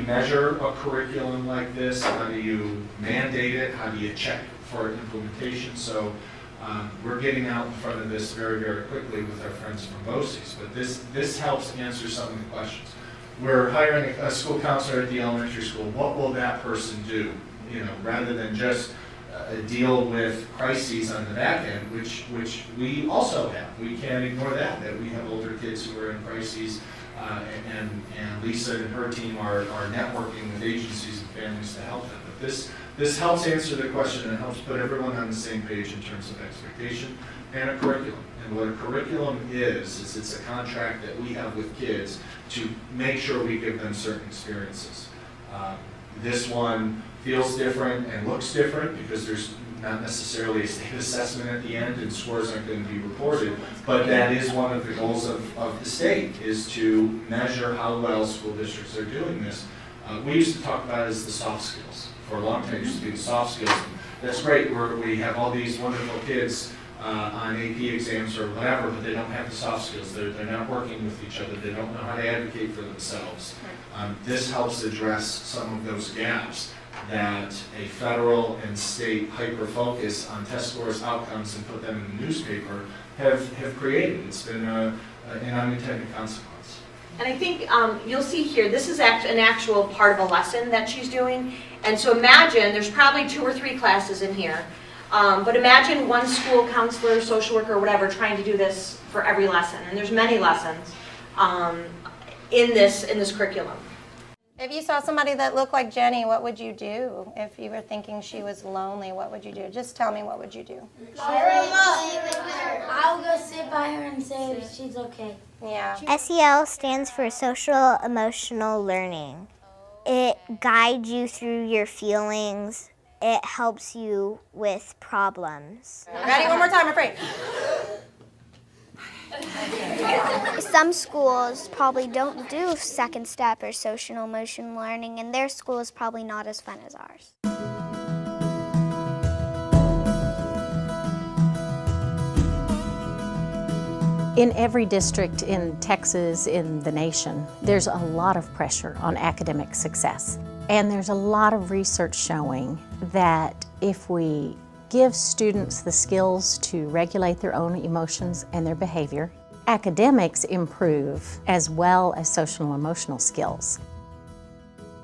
measure a curriculum like this? How do you mandate it? How do you check for implementation? So we're getting out in front of this very, very quickly with our friends from BOCES. But this helps answer some of the questions. We're hiring a school counselor at the elementary school. What will that person do? Rather than just deal with crises on the back end, which we also have. We can't ignore that we have older kids who are in crises, and Lisa and her team are networking with agencies and families to help them. But But this helps answer the question, and it helps put everyone on the same page in terms of expectation and a curriculum. And what a curriculum is it's a contract that we have with kids to make sure we give them certain experiences. This one feels different and looks different because there's not necessarily a state assessment at the end and scores aren't going to be reported, but that is one of the goals of the state, is to measure how well school districts are doing this. We used to talk about it as the soft skills. For a long time, it used to be the soft skills. That's great, we have all these wonderful kids on AP exams or whatever, but they don't have the soft skills. They're not working with each other. They don't know how to advocate for themselves. This helps address some of those gaps that a federal and state hyper-focus on test scores, outcomes, and put them in the newspaper have created. It's been an unintended consequence. And I think you'll see here, this is an actual part of a lesson that she's doing. And so imagine, there's probably 2 or 3 classes in here. But imagine one school counselor, social worker, or whatever, trying to do this for every lesson. And there's many lessons in this curriculum. If you saw somebody that looked like Jenny, what would you do? If you were thinking she was lonely, what would you do? Just tell me, what would you do? I'll go sit by her and say if she's okay. Yeah. SEL stands for Social Emotional Learning. It guides you through your feelings. It helps you with problems. Ready? One more time, refrain. Some schools probably don't do second step or social emotion learning, and their school is probably not as fun as ours. In every district in Texas, in the nation, there's a lot of pressure on academic success. And there's a lot of research showing that if we give students the skills to regulate their own emotions and their behavior, academics improve as well as social and emotional skills.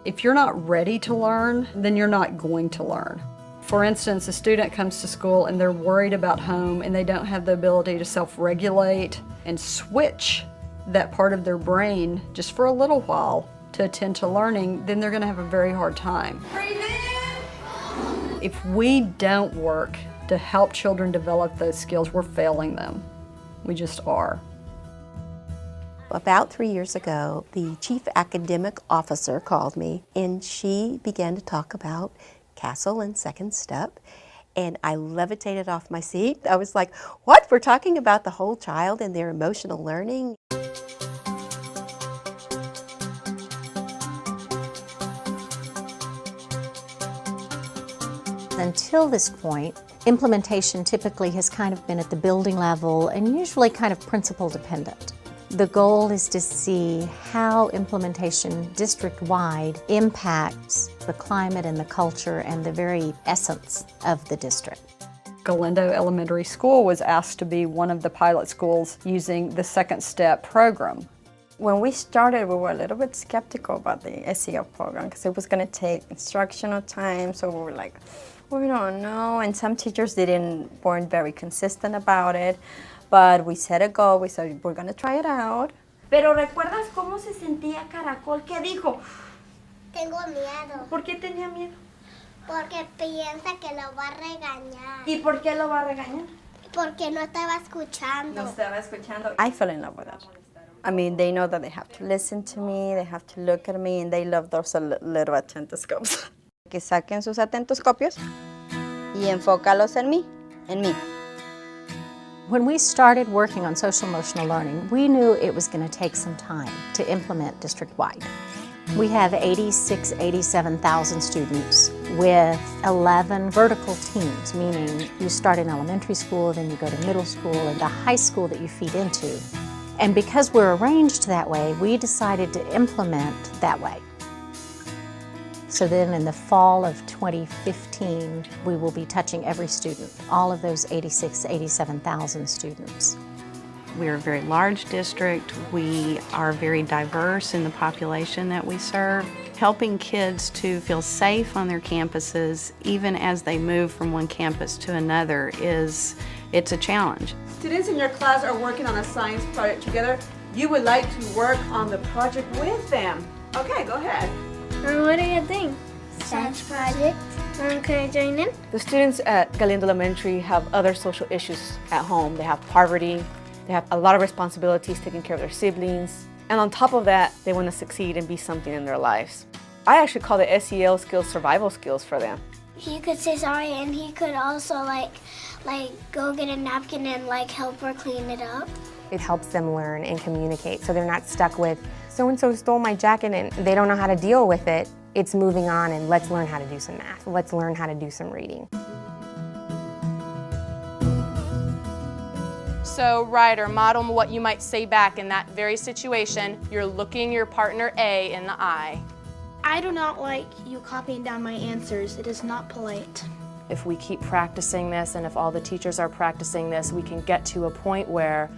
If you're not ready to learn, then you're not going to learn. For instance, a student comes to school and they're worried about home and they don't have the ability to self-regulate and switch that part of their brain just for a little while to attend to learning, then they're going to have a very hard time. If we don't work to help children develop those skills, we're failing them. We just are. About 3 years ago, the chief academic officer called me and she began to talk about CASEL and Second Step, and I levitated off my seat. I was like, what? We're talking about the whole child and their emotional learning? Until this point, implementation typically has kind of been at the building level and usually kind of principal dependent. The goal is to see how implementation district-wide impacts the climate and the culture and the very essence of the district. Galindo Elementary School was asked to be one of the pilot schools using the Second Step program. When we started, we were a little bit skeptical about the SEL program because it was going to take instructional time, so we were like, we don't know, and some teachers weren't very consistent about it. But we set a goal, we said we're going to try it out. Pero ¿recuerdas cómo se sentía Caracol? ¿Qué dijo? Tengo miedo. ¿Por qué tenía miedo? Porque piensa que lo va a regañar. ¿Y por qué lo va a regañar? Porque no estaba escuchando. No estaba escuchando. I fell in love with it. I mean, they know that they have to listen to me, they have to look at me, and they love those little atentoscopes. Que saquen sus atentoscopios y enfócalos en mí, en mí. When we started working on social emotional learning, we knew it was going to take some time to implement district-wide. We have 87,000 students with 11 vertical teams, meaning you start in elementary school, then you go to middle school, and the high school that you feed into. And because we're arranged that way, we decided to implement that way. So then in the fall of 2015, we will be touching every student, all of those 87,000 students. We're a very large district. We are very diverse in the population that we serve. Helping kids to feel safe on their campuses, even as they move from one campus to another, it's a challenge. Students in your class are working on a science project together. You would like to work on the project with them. Okay, go ahead. What do you think? Science project. Can I join in? The students at Galindo Elementary have other social issues at home. They have poverty, they have a lot of responsibilities taking care of their siblings, and on top of that, they want to succeed and be something in their lives. I actually call the SEL skills survival skills for them. He could say sorry, and he could also like go get a napkin and help her clean it up. It helps them learn and communicate, so they're not stuck with so-and-so stole my jacket and they don't know how to deal with it. It's moving on and let's learn how to do some math. Let's learn how to do some reading. So write or model what you might say back in that very situation. You're looking your partner A in the eye. I do not like you copying down my answers. It is not polite. If we keep practicing this and if all the teachers are practicing this, we can get to a point where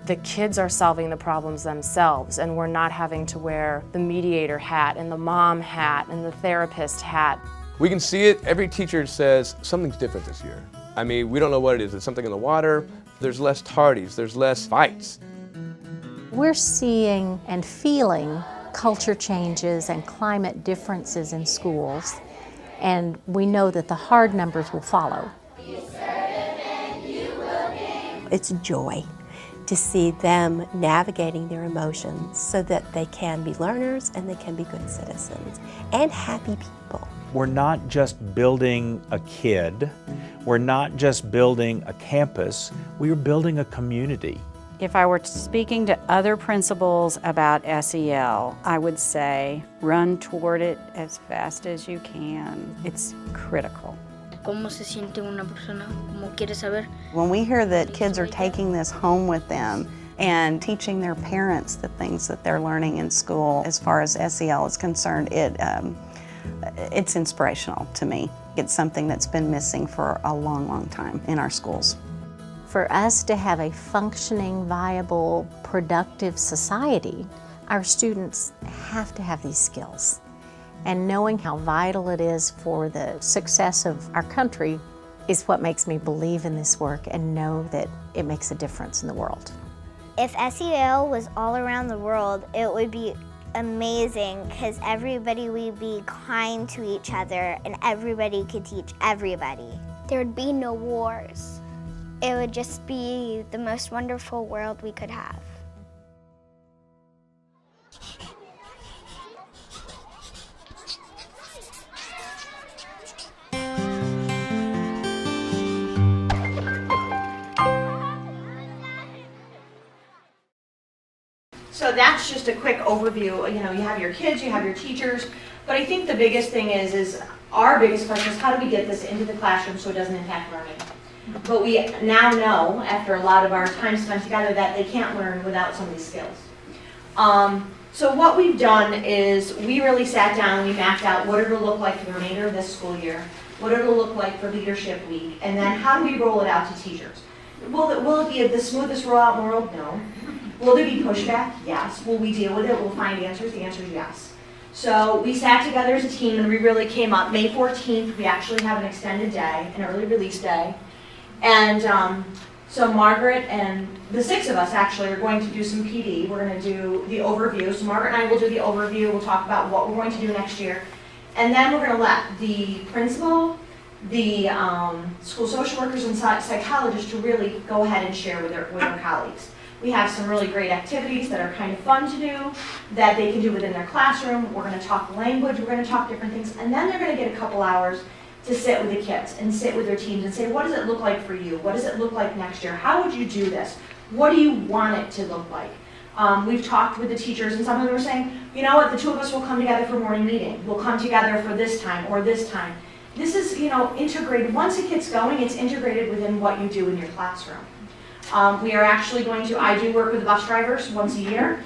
the kids are solving the problems themselves and we're not having to wear the mediator hat and the mom hat and the therapist hat. We can see it. Every teacher says something's different this year. I mean, we don't know what it is. It's something in the water. There's less tardies. There's less fights. We're seeing and feeling culture changes and climate differences in schools, and we know that the hard numbers will follow. It's joy to see them navigating their emotions so that they can be learners and they can be good citizens and happy people. We're not just building a kid, we're not just building a campus, we are building a community. If I were speaking to other principals about SEL, I would say run toward it as fast as you can. It's critical. ¿Cómo se siente una persona? ¿Cómo quiere saber? When we hear that kids are taking this home with them and teaching their parents the things that they're learning in school as far as SEL is concerned, it's inspirational to me. It's something that's been missing for a long, long time in our schools. For us to have a functioning, viable, productive society, our students have to have these skills. And knowing how vital it is for the success of our country is what makes me believe in this work and know that it makes a difference in the world. If SEL was all around the world, it would be amazing because everybody would be kind to each other and everybody could teach everybody. There would be no wars. It would just be the most wonderful world we could have. So that's just a quick overview. You know, you have your kids, you have your teachers, but I think the biggest thing is our biggest question is how do we get this into the classroom so it doesn't impact learning? But we now know, after a lot of our time spent together, that they can't learn without some of these skills. So what we've done is we really sat down and we mapped out what it'll look like for the remainder of this school year, what it'll look like for Leadership Week, and then how do we roll it out to teachers? Will it be the smoothest rollout in the world? No. Will there be pushback? Yes. Will we deal with it? We'll find answers? The answer is yes. So we sat together as a team and we really came up. May 14th, we actually have an extended day, an early release day. And so Margaret and the 6 of us actually are going to do some PD. We're going to do the overview. So Margaret and I will do the overview. We'll talk about what we're going to do next year. And then we're going to let the principal, the school social workers and psychologists to really go ahead and share with their colleagues. We have some really great activities that are kind of fun to do, that they can do within their classroom. We're going to talk language, we're going to talk different things, and then they're going to get a couple hours to sit with the kids and sit with their teams and say, what does it look like for you? What does it look like next year? How would you do this? What do you want it to look like? We've talked with the teachers, and some of them are saying, you know what, the 2 of us will come together for morning meeting. We'll come together for this time or this time. This is, integrated. Once it gets going, it's integrated within what you do in your classroom. We are actually going to, I do work with bus drivers once a year.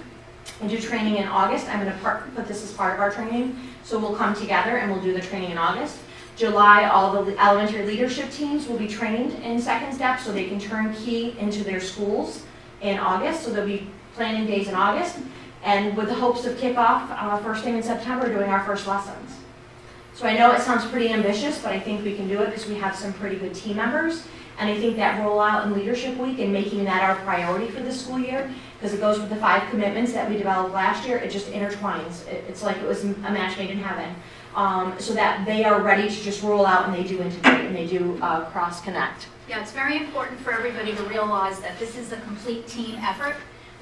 I do training in August. I'm going to put this as part of our training. So we'll come together and we'll do the training in August. July, all the elementary leadership teams will be trained in Second Step so they can turn key into their schools in August. So there'll be planning days in August. And with the hopes of kickoff first thing in September, doing our first lessons. So I know it sounds pretty ambitious, but I think we can do it because we have some pretty good team members. And I think that rollout in Leadership Week and making that our priority for this school year because it goes with the 5 commitments that we developed last year. It just intertwines. It's like it was a match made in heaven. So that they are ready to just roll out, and they do integrate, and they do cross-connect. Yeah, it's very important for everybody to realize that this is a complete team effort.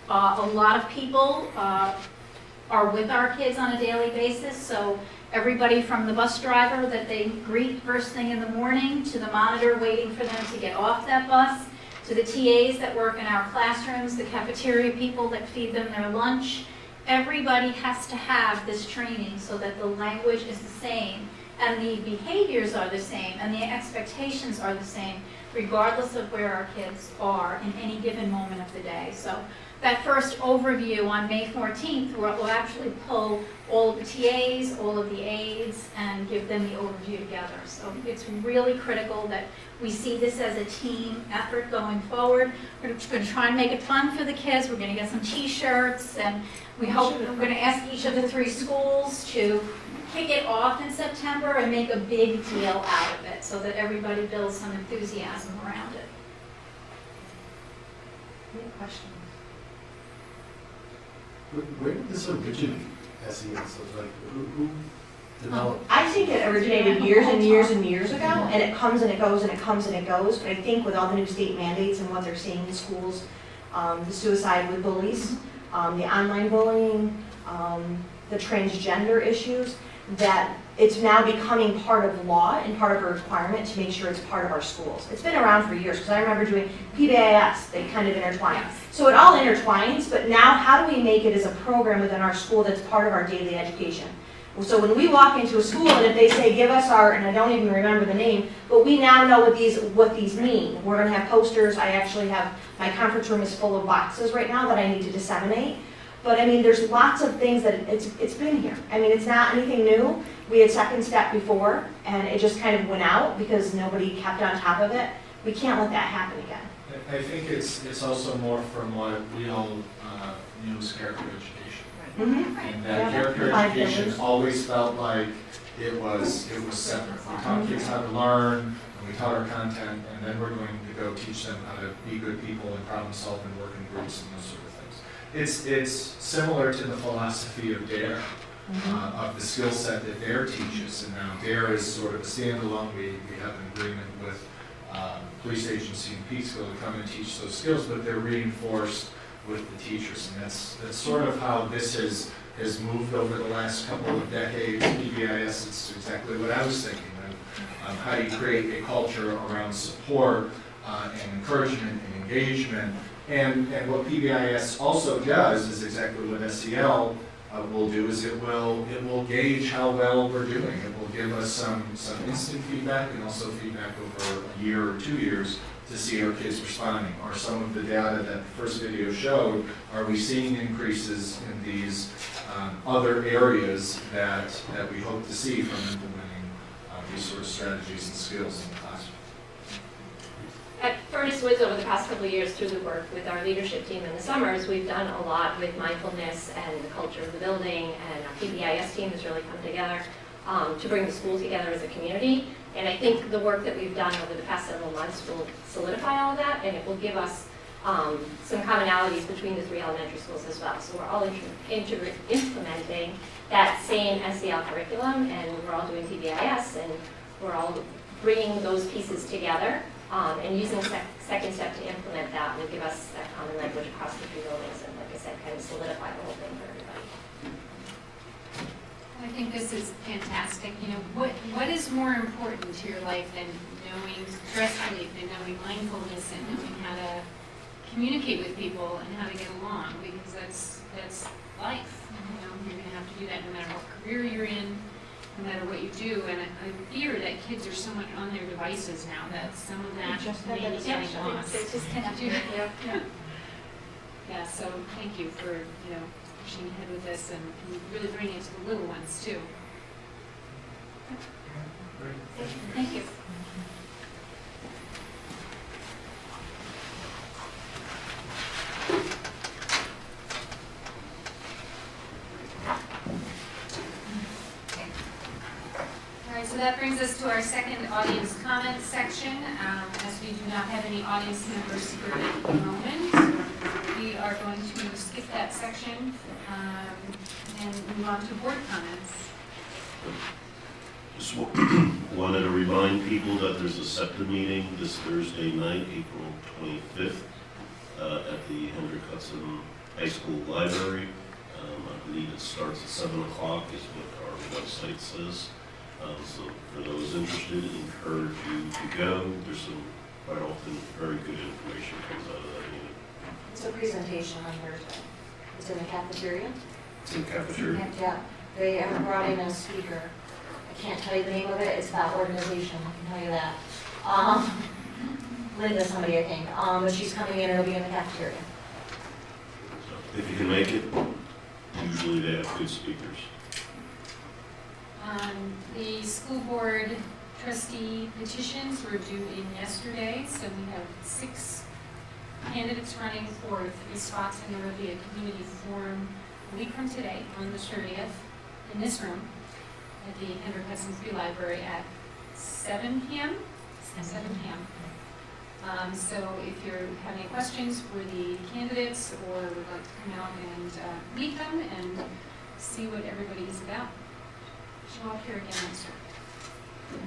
A lot of people are with our kids on a daily basis, so everybody from the bus driver that they greet first thing in the morning, to the monitor waiting for them to get off that bus, to the TAs that work in our classrooms, the cafeteria people that feed them their lunch. Everybody has to have this training so that the language is the same, and the behaviors are the same, and the expectations are the same, regardless of where our kids are in any given moment of the day. So that first overview on May 14th, we'll actually pull all of the TAs, all of the aides, and give them the overview together. So it's really critical that we see this as a team effort going forward. We're going to try and make it fun for the kids. We're going to get some t-shirts, and we're going to ask each of the 3 schools to kick it off in September and make a big deal out of it so that everybody builds some enthusiasm around it. Any questions? Where did this originate, SEN? So like, who developed? I think it originated years and years and years ago, and it comes and it goes and it comes and it goes. But I think with all the new state mandates and what they're seeing in schools, the suicide with bullies, the online bullying, the transgender issues, that it's now becoming part of law and part of a requirement to make sure it's part of our schools. It's been around for years, because I remember doing PBIS, they kind of intertwine. So it all intertwines, but now how do we make it as a program within our school that's part of our daily education? So when we walk into a school, and if they say, give us our, and I don't even remember the name, but we now know what these mean. We're gonna have posters. I actually have, my conference room is full of boxes right now that I need to disseminate. But I mean, there's lots of things that it's been here. I mean, it's not anything new. We had Second Step before, and it just kind of went out because nobody kept on top of it. We can't let that happen again. I think it's also more from what we all knew as character education. Mm-hmm. And that character education always felt like it was separate. We taught kids how to learn, and we taught our content, and then we're going to go teach them how to be good people and problem solve and work in groups and those sort of things. It's similar to the philosophy of DARE, of the skill set that DARE teaches. And now DARE is sort of a standalone. We have an agreement with police agency in Peekskill to come and teach those skills, but they're reinforced with the teachers. And that's sort of how this has moved over the last couple of decades. PBIS, it's exactly what I was thinking. How do you create a culture around support and encouragement and engagement? And what PBIS also does is exactly what SEL will do, is it will gauge how well we're doing. It will give us some instant feedback and also feedback over a year or 2 years to see our kids responding. Or some of the data that the first video showed, are we seeing increases in these other areas that we hope to see from implementing these sort of strategies and skills in the classroom. At Furnace Woods, over the past couple of years, through the work with our leadership team in the summers, we've done a lot with mindfulness and the culture of the building, and our PBIS team has really come together to bring the school together as a community. And I think the work that we've done over the past several months will solidify all of that, and it will give us some commonalities between the 3 elementary schools as well. So we're all implementing that same SEL curriculum, and we're all doing PBIS, and we're all bringing those pieces together. And using Second Step to implement that will give us that common language across the 3 buildings, and like I said, kind of solidify the whole thing for everybody. I think this is fantastic. You know, what is more important to your life than knowing stress relief and knowing mindfulness and knowing how to communicate with people and how to get along? Because that's life. You know, you're going to have to do that no matter what career you're in, no matter what you do. And I fear that kids are so much on their devices now that some of that may be getting lost. It's just connected. Yeah, so thank you for, you know, pushing ahead with this and really bringing it to the little ones too. Thank you. So that brings us to our second audience comment section. As we do not have any audience members here at the moment, we are going to skip that section and move on to board comments. Just wanted to remind people that there's a SEPTA meeting this Thursday night, April 25th, at the Hendrick Hudson High School Library. I believe it starts at 7 o'clock is what our website says. So for those interested, encourage you to go. There's some, quite often, very good information comes out of that meeting. It's a presentation on Thursday. It's in the cafeteria. It's in the cafeteria? Yeah, they have brought in a speaker. I can't tell you the name of it, it's that organization, I can tell you that. Linda, somebody I think, but she's coming in, it'll be in the cafeteria. If you can make it, usually they have good speakers. The school board trustee petitions were due in yesterday, so we have 6 candidates running for 3 spots, and there will be a community forum a week from today on the 30th in this room at the Hendrick Hudson Free Library at 7 p.m. 7 p.m. So if you have any questions for the candidates or would like to come out and meet them and see what everybody is about, show up here again next week.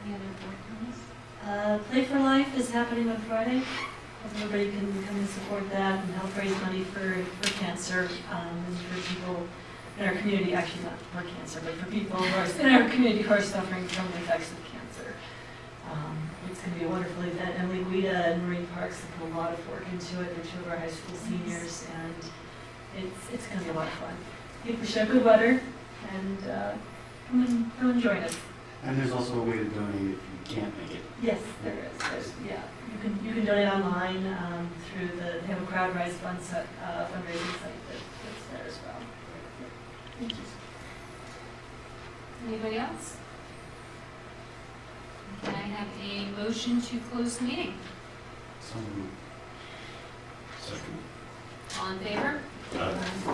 Any other board comments? Play for Life is happening on Friday. Hope everybody can come and support that and help raise money for cancer and for people in our community, actually not for cancer, but for people who are in our community who are suffering from the effects of cancer. It's going to be a wonderful event. Emily Guida and Marine Parks have put a lot of work into it. They're 2 of our high school seniors, and it's going to be a lot of fun. People show good weather, and come and join us. And there's also a way to donate if you can't make it. Yes, there is. Yeah, you can donate online through they have a CrowdRise fundraising site that's there as well. Thank you. Anybody else? Can I have a motion to close the meeting? So moved. Second. All in favor? Aye.